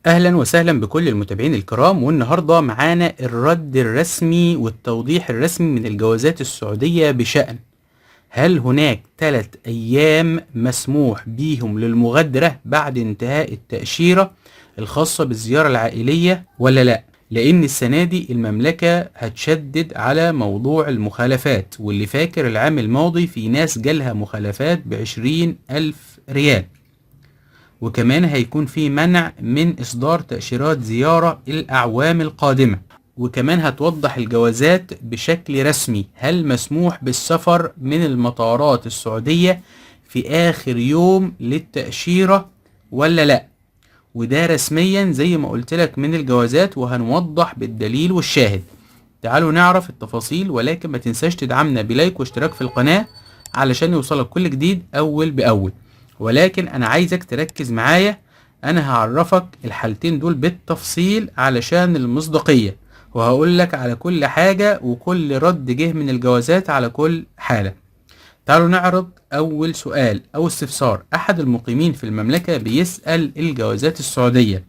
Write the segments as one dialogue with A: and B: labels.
A: أهلا وسهلا بكل المتابعين الكرام، والنهاردة معانا الرد الرسمي والتوضيح الرسمي من الجوازات السعودية بشأن هل هناك 3 أيام مسموح بيهم للمغادرة بعد انتهاء التأشيرة الخاصة بالزيارة العائلية ولا لأ؟ لأن السنة دي المملكة هتشدد على موضوع المخالفات، واللي فاكر العام الماضي في ناس جالها مخالفات ب20,000 ريال. وكمان هيكون في منع من إصدار تأشيرات زيارة الأعوام القادمة. وكمان هتوضح الجوازات بشكل رسمي هل مسموح بالسفر من المطارات السعودية في آخر يوم للتأشيرة ولا لأ. وده رسميا زي ما قلت لك من الجوازات، وهنوضح بالدليل والشاهد. تعالوا نعرف التفاصيل، ولكن ما تنساش تدعمنا بلايك واشتراك في القناة علشان يوصلك كل جديد أول بأول. ولكن أنا عايزك تركز معايا، أنا هعرفك الحالتين دول بالتفصيل علشان المصداقية، وهقول لك على كل حاجة وكل رد جه من الجوازات على كل حالة. تعالوا نعرض أول سؤال أو استفسار. أحد المقيمين في المملكة بيسأل الجوازات السعودية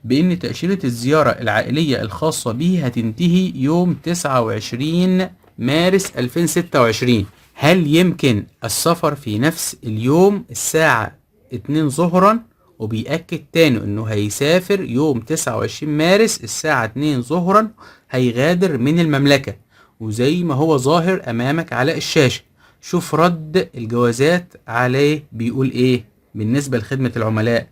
A: بأن تأشيرة الزيارة العائلية الخاصة به هتنتهي يوم 29 مارس 2026. هل يمكن السفر في نفس اليوم الساعة 2 ظهرا؟ وبيأكد تاني انه هيسافر يوم 29 مارس الساعة 2 ظهرا، هيغادر من المملكة، وزي ما هو ظاهر امامك على الشاشة. شوف رد الجوازات عليه بيقول ايه. بالنسبة لخدمة العملاء،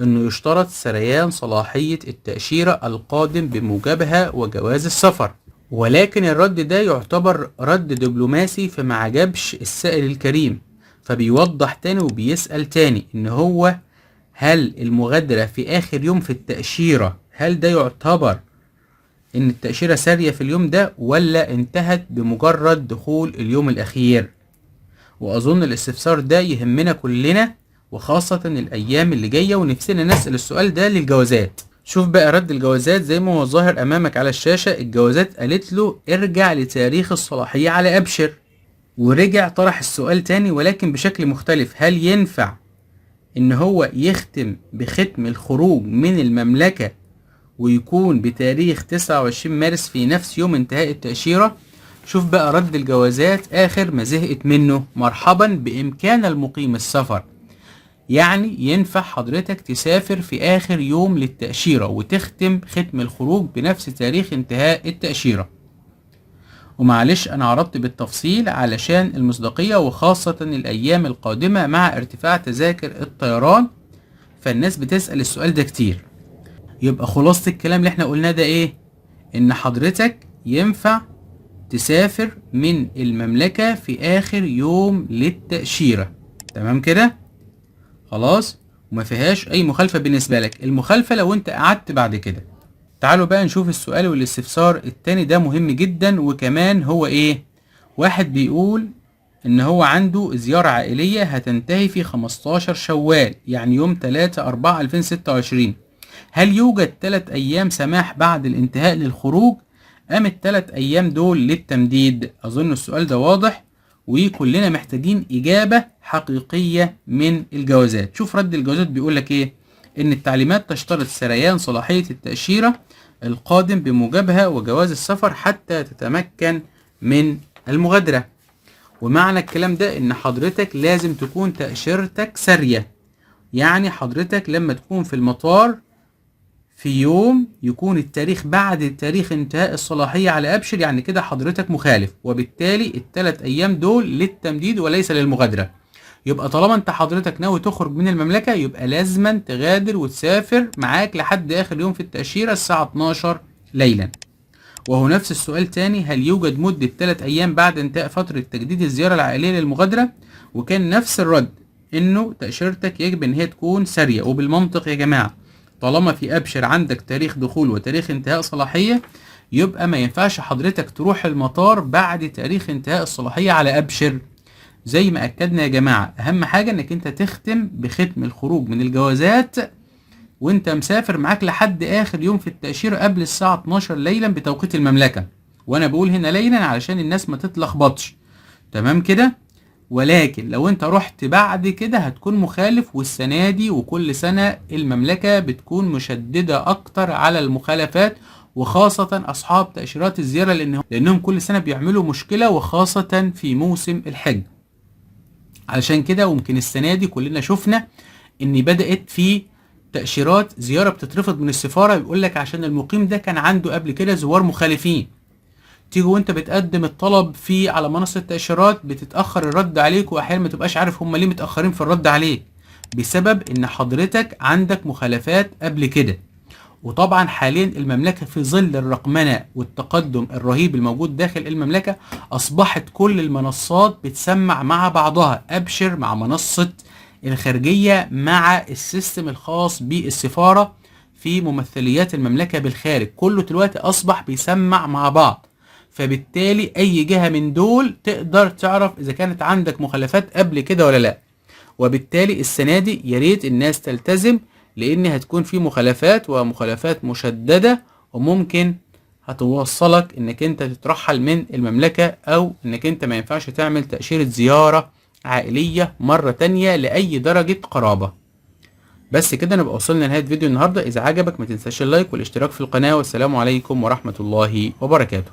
A: انه يشترط سريان صلاحية التأشيرة القادم بموجبها وجواز السفر. ولكن الرد ده يعتبر رد دبلوماسي، فما عجبش السائل الكريم، فبيوضح تاني وبيسأل تاني ان هو هل المغادرة في اخر يوم في التأشيرة، هل ده يعتبر ان التأشيرة سارية في اليوم ده ولا انتهت بمجرد دخول اليوم الاخير. واظن الاستفسار ده يهمنا كلنا، وخاصة الايام اللي جاية، ونفسنا نسأل السؤال ده للجوازات. شوف بقى رد الجوازات زي ما هو ظاهر امامك على الشاشة. الجوازات قالت له ارجع لتاريخ الصلاحية على ابشر، ورجع طرح السؤال تاني ولكن بشكل مختلف. هل ينفع ان هو يختم بختم الخروج من المملكة ويكون بتاريخ 29 مارس في نفس يوم انتهاء التأشيرة؟ شوف بقى رد الجوازات آخر ما زهقت منه. مرحبا، بإمكان المقيم السفر، يعني ينفع حضرتك تسافر في آخر يوم للتأشيرة وتختم ختم الخروج بنفس تاريخ انتهاء التأشيرة. ومعلش أنا عرضت بالتفصيل علشان المصداقية، وخاصة الأيام القادمة مع ارتفاع تذاكر الطيران، فالناس بتسأل السؤال ده كتير. يبقى خلاصة الكلام اللي احنا قلناه ده ايه؟ ان حضرتك ينفع تسافر من المملكة في اخر يوم للتأشيرة. تمام كده؟ خلاص، وما فيهاش اي مخالفة بالنسبة لك. المخالفة لو انت قعدت بعد كده. تعالوا بقى نشوف السؤال والاستفسار التاني ده مهم جدا. وكمان هو ايه؟ واحد بيقول ان هو عنده زيارة عائلية هتنتهي في 15 شوال، يعني يوم 3/4/2026. هل يوجد 3 أيام سماح بعد الانتهاء للخروج، أم ال3 أيام دول للتمديد؟ أظن السؤال ده واضح، وكلنا محتاجين إجابة حقيقية من الجوازات. شوف رد الجوازات بيقول لك إيه. إن التعليمات تشترط سريان صلاحية التأشيرة القادم بموجبها وجواز السفر حتى تتمكن من المغادرة. ومعنى الكلام ده إن حضرتك لازم تكون تأشيرتك سارية، يعني حضرتك لما تكون في المطار في يوم يكون التاريخ بعد تاريخ انتهاء الصلاحية على أبشر، يعني كده حضرتك مخالف، وبالتالي ال3 أيام دول للتمديد وليس للمغادرة. يبقى طالما انت حضرتك ناوي تخرج من المملكة، يبقى لازما تغادر وتسافر معاك لحد آخر يوم في التأشيرة الساعة 12 ليلا. وهو نفس السؤال تاني، هل يوجد مدة 3 أيام بعد انتهاء فترة تجديد الزيارة العائلية للمغادرة؟ وكان نفس الرد، انه تأشيرتك يجب ان هي تكون سارية. وبالمنطق يا جماعة، طالما في ابشر عندك تاريخ دخول وتاريخ انتهاء صلاحية، يبقى ما ينفعش حضرتك تروح المطار بعد تاريخ انتهاء الصلاحية على ابشر. زي ما اكدنا يا جماعة، اهم حاجة انك انت تختم بختم الخروج من الجوازات وانت مسافر معاك لحد اخر يوم في التأشيرة قبل الساعة 12 ليلا بتوقيت المملكة. وانا بقول هنا ليلا علشان الناس ما تتلخبطش. تمام كده؟ ولكن لو انت رحت بعد كده هتكون مخالف، والسنة دي وكل سنة المملكة بتكون مشددة اكتر على المخالفات، وخاصة اصحاب تأشيرات الزيارة لانهم كل سنة بيعملوا مشكلة، وخاصة في موسم الحج. علشان كده ويمكن السنة دي كلنا شفنا ان بدأت في تأشيرات زيارة بتترفض من السفارة، بيقول لك عشان المقيم ده كان عنده قبل كده زوار مخالفين. تيجي وانت بتقدم الطلب على منصة التأشيرات بتتأخر الرد عليك، واحيانا ما تبقاش عارف هم ليه متأخرين في الرد عليك، بسبب ان حضرتك عندك مخالفات قبل كده. وطبعا حاليا المملكة في ظل الرقمنة والتقدم الرهيب الموجود داخل المملكة، اصبحت كل المنصات بتسمع مع بعضها، ابشر مع منصة الخارجية مع السيستم الخاص بالسفارة في ممثليات المملكة بالخارج، كله دلوقتي اصبح بيسمع مع بعض. فبالتالي اي جهة من دول تقدر تعرف اذا كانت عندك مخالفات قبل كده ولا لا. وبالتالي السنة دي يا ريت الناس تلتزم، لان هتكون في مخالفات ومخالفات مشددة، وممكن هتوصلك انك انت تترحل من المملكة، او انك انت ما ينفعش تعمل تأشيرة زيارة عائلية مرة تانية لأي درجة قرابة. بس كده نبقى وصلنا لنهاية فيديو النهاردة. إذا عجبك ما تنساش اللايك والاشتراك في القناة، والسلام عليكم ورحمة الله وبركاته.